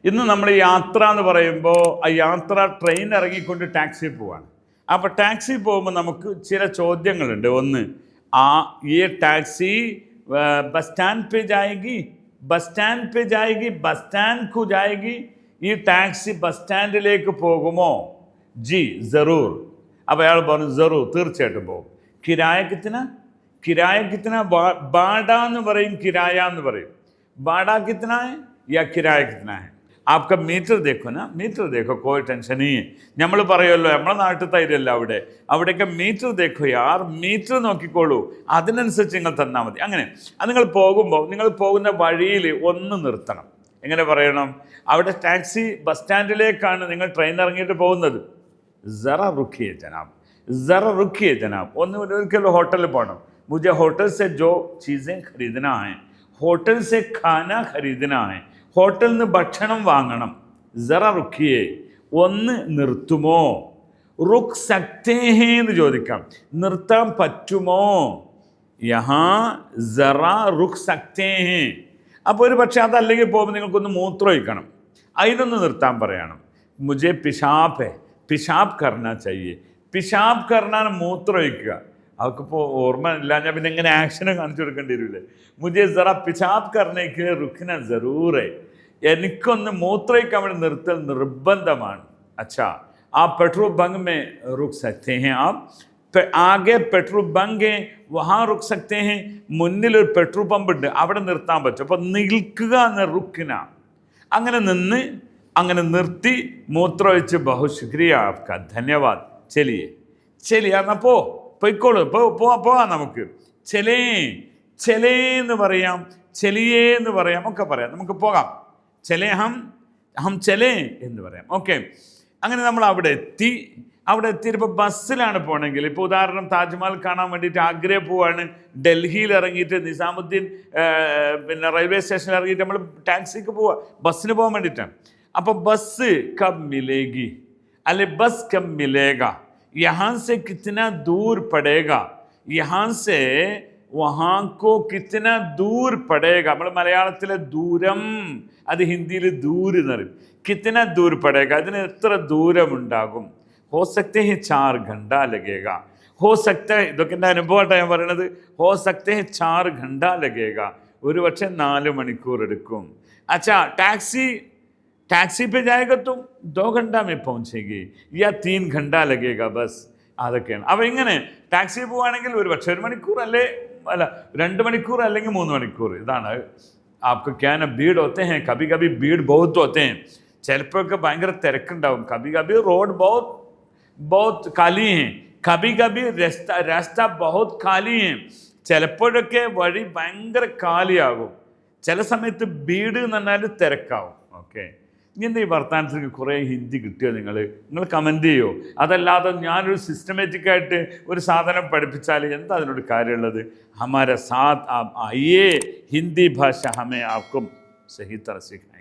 ഇന്ന് നമ്മൾ യാത്ര എന്ന് പറയുമ്പോൾ ആ യാത്ര ട്രെയിൻ ഇറങ്ങിക്കൊണ്ട് ടാക്സി പോവാണ്. അപ്പോൾ ടാക്സി പോകുമ്പോൾ നമുക്ക് ചില ചോദ്യങ്ങളുണ്ട്. ഒന്ന്, ഈ ടാക്സി ബസ് സ്റ്റാൻഡ് പേ ജായേഗി, ബസ് സ്റ്റാൻഡ് പേ ജായേഗി, ബസ് സ്റ്റാൻഡ് കു ജായേഗി, ഈ ടാക്സി ബസ് സ്റ്റാൻഡിലേക്ക് പോകുമോ? ജി ജറൂർ. അപ്പോൾ അയാൾ പറഞ്ഞു ജറൂർ, തീർച്ചയായിട്ടും പോകും. കിരായ കിത്തന, കിരായ കിത്തന, ബാഡ എന്ന് പറയും, കിരായ എന്ന് പറയും. ബാഡ കിത്തന ഹൈ യാ കിരായ കിത്തന ഹൈ? आपका मीटर देखो ना, मीटर देखो, कोई टेंशन नहीं है. നമ്മൾ പറയുമല്ലോ, നമ്മളെ നാട്ടിൽ തൈരല്ല അവിടെയൊക്കെ മീറ്റർ देखो യാർ, മീറ്റർ നോക്കിക്കോളൂ, അതിനനുസരിച്ച് നിങ്ങൾ തന്നാൽ മതി. അങ്ങനെ അത് നിങ്ങൾ പോകുമ്പോൾ നിങ്ങൾ പോകുന്ന വഴിയിൽ ഒന്ന് നിർത്തണം. എങ്ങനെ പറയണം? അവിടെ ടാക്സി ബസ് സ്റ്റാൻഡിലേക്കാണ് നിങ്ങൾ ട്രെയിൻ ഇറങ്ങിയിട്ട് പോകുന്നത്. ജറ റുക്കിയേ ജനാബ്, ജറ റുക്കിയേ ജനാബ്. ഒരിക്കലും ഹോട്ടലിൽ പോകണം. മുझे होटल से जो चीज़ें खरीदना है, होटल से खाना खरीदना है, ഹോട്ടലിൽ നിന്ന് ഭക്ഷണം വാങ്ങണം. ജറ റുക്കിയേ, ഒന്ന് നിർത്തുമോ? റുക്ക് സക്തേ ഹേ എന്ന് ചോദിക്കാം. നിർത്താൻ പറ്റുമോ? യഹാ ജറ റുക്ക് സക്തേ ഹേ. അപ്പോൾ ഒരു പക്ഷേ അതല്ലെങ്കിൽ പോകുമ്പോൾ നിങ്ങൾക്കൊന്ന് മൂത്രം ഒഴിക്കണം, അതിനൊന്ന് നിർത്താൻ പറയണം. മുझे പിശാബ് ഹേ, പിശാബ് കർണ ചാഹിയേ. പിശാബ് കർണാൻ മൂത്രം ഒഴിക്കുക. അവർക്കിപ്പോൾ ഓർമ്മ ഇല്ല, ഞാൻ പിന്നെ എങ്ങനെ ആക്ഷനും കാണിച്ചു കൊടുക്കേണ്ടി വരില്ലേ? മുझे जरा पिशाब करने के लिए रुकना जरूर है. എനിക്കൊന്ന് മൂത്രയിക്കാൻ വേണ്ടി നിർത്തൽ നിർബന്ധമാണ്. अच्छा, आप पेट्रोल बंक में रुक सकते हैं, आप ആകെ പെട്രോൾ ബങ്ക് വഹാ റുക്ക് സക്തേ ഹേ. മുന്നിൽ ഒരു പെട്രോൾ പമ്പ് ഉണ്ട്, അവിടെ നിർത്താൻ പറ്റും. അപ്പോൾ നിൽക്കുക എന്ന് റുക്കിന. അങ്ങനെ നിന്ന് അങ്ങനെ നിർത്തി മൂത്രമൊഴിച്ച് ബഹു ശുക്രിയ ആപ്കാ, ധന്യവാദ്, ചെലിയേ ചെലിയ. എന്നാൽ പോയിക്കോളൂ, പോവാം നമുക്ക്. ചെലേ ചെലേ എന്ന് പറയാം, ചെലിയേ എന്ന് പറയാം, ഒക്കെ പറയാം. നമുക്ക് പോകാം. ചെലേ ഹം ചെലേ എന്ന് പറയാം. ഓക്കെ, അങ്ങനെ നമ്മൾ അവിടെ എത്തിയപ്പോൾ ബസ്സിലാണ് പോകണമെങ്കിൽ, ഇപ്പോൾ ഉദാഹരണം താജ്മഹൽ കാണാൻ വേണ്ടിയിട്ട് ആഗ്രയിൽ പോവാണ്, ഡൽഹിയിൽ ഇറങ്ങിയിട്ട് നിസാമുദ്ദീൻ പിന്നെ റെയിൽവേ സ്റ്റേഷനിൽ ഇറങ്ങിയിട്ട് നമ്മൾ ടാക്സിക്ക് പോവാ, ബസ്സിന് പോകാൻ വേണ്ടിയിട്ടാണ്. അപ്പോൾ ബസ് കബ് മിലേഗി, അല്ലെ ബസ് കബ് മിലേഗ, यहाँ से कितना दूर पड़ेगा, यहाँ से वहाँ को कितना दूर पड़ेगा. നമ്മൾ മലയാളത്തിലെ ദൂരം, അത് ഹിന്ദിയിൽ ദൂര് എന്ന് പറയും. കിത്തന ദൂർ പടേഗ, അതിന് എത്ര ദൂരമുണ്ടാകും? ഹോ സക്തേ ഹേ 4 घंटा लगेगा, ഹോ സക്തേ, ഇതൊക്കെ എൻ്റെ അനുഭവമായിട്ടാണ് ഞാൻ പറയണത്. ഹോ സക്തേ ഹേ 4 घंटा लगेगा, ഒരു പക്ഷേ 4 മണിക്കൂർ എടുക്കും. അച്ഛാ, टैक्सी पे जाएगा तो 2 घंटा में पहुँचेगी या 3 घंटा लगेगा ബസ്. അതൊക്കെയാണ്. അപ്പോൾ ഇങ്ങനെ ടാക്സി പോവുകയാണെങ്കിൽ ഒരു പക്ഷേ 1 മണിക്കൂർ അല്ല 2 മണിക്കൂർ അല്ലെങ്കിൽ 3 മണിക്കൂർ. ഇതാണ് आपको क्या ना, भीड़ होते हैं, कभी कभी भीड़ बहुत होते हैं. ചിലപ്പോഴൊക്കെ ഭയങ്കര തിരക്കുണ്ടാവും. कभी कभी रोड बहुत खाली हैं, कभी कभी रास्ता बहुत खाली हैं. ചിലപ്പോഴൊക്കെ വഴി ഭയങ്കര കാലിയാകും. ചില സമയത്ത് ഭീഡ് എന്ന് പറഞ്ഞാൽ തിരക്കാവും. ഓക്കെ, ഇങ്ങനത്തെ ഈ വർത്താനത്തിന് കുറേ ഹിന്ദി കിട്ടിയോ? നിങ്ങൾ കമൻറ്റ് ചെയ്യോ? അതല്ലാതെ ഞാനൊരു സിസ്റ്റമാറ്റിക്കായിട്ട് ഒരു സാധനം പഠിപ്പിച്ചാൽ എന്താ അതിനോട് കാര്യമുള്ളത്? ഹമാരെ സാത്ത് ആപ്പ് ആയിയേ, ഹിന്ദി ഭാഷ ഹമേ ആപ്കോ സഹി തറഹ സിഖാएं.